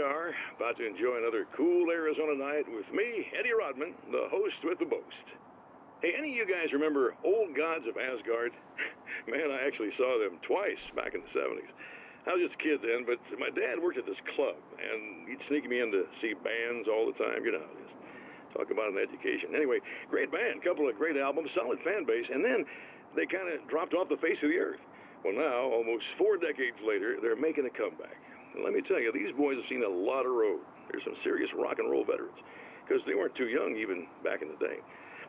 are, about to enjoy another cool Arizona night with me, Eddie Rodman, the host with the boast. Hey, any of you guys remember Old Gods of Asgard? Man, I actually saw them twice back in the 70s. I was just a kid then, but my dad worked at this club, and he'd sneak me in to see bands all the time. You know how it is. Talk about an education. Anyway, great band, couple of great albums, solid fan base, and then they kind of dropped off the face of the earth. Well, now, almost 4 decades later, they're making a comeback. And let me tell you, these boys have seen a lot of road. There's some serious rock and roll veterans, because they weren't too young even back in the day.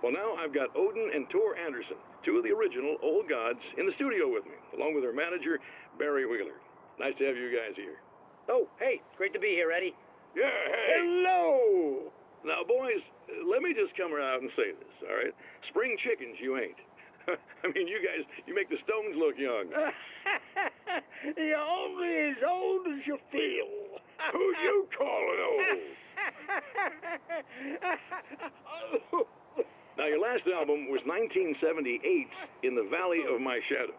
Well, now I've got Odin and Tor Anderson, two of the original Old Gods, in the studio with me, along with their manager, Barry Wheeler. Nice to have you guys here. Oh, hey, great to be here, Eddie. Yeah, hey. Hello! Now, boys, let me just come out and say this, all right? Spring chickens, you ain't. I mean, you guys, you make the Stones look young. You're only as old as you feel. Who you calling old? Now, your last album was 1978, In the Valley of My Shadow.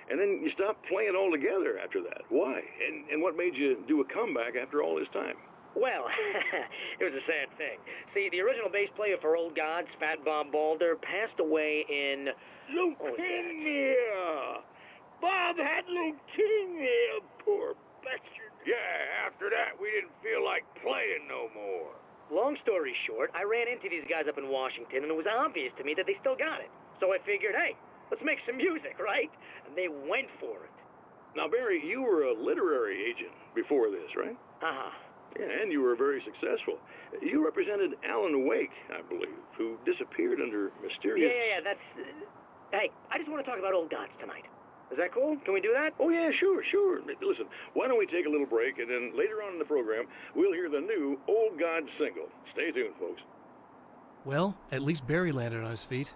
And then you stopped playing altogether after that. Why? And what made you do a comeback after all this time? Well, it was a sad thing. See, the original bass player for Old Gods, Fat Bob Balder, passed away in... Leukemia! Bob had leukemia, poor bastard. Yeah, after that, we didn't feel like playing no more. Long story short, I ran into these guys up in Washington, and it was obvious to me that they still got it. So I figured, hey, let's make some music, right? And they went for it. Now, Barry, you were a literary agent before this, right? Uh-huh. Yeah, and you were very successful. You represented Alan Wake, I believe, who disappeared under mysterious... Yeah, that's... Hey, I just want to talk about Old Gods tonight. Is that cool? Can we do that? Oh, yeah, sure. Listen, why don't we take a little break, and then later on in the program, we'll hear the new Old Gods single. Stay tuned, folks. Well, at least Barry landed on his feet.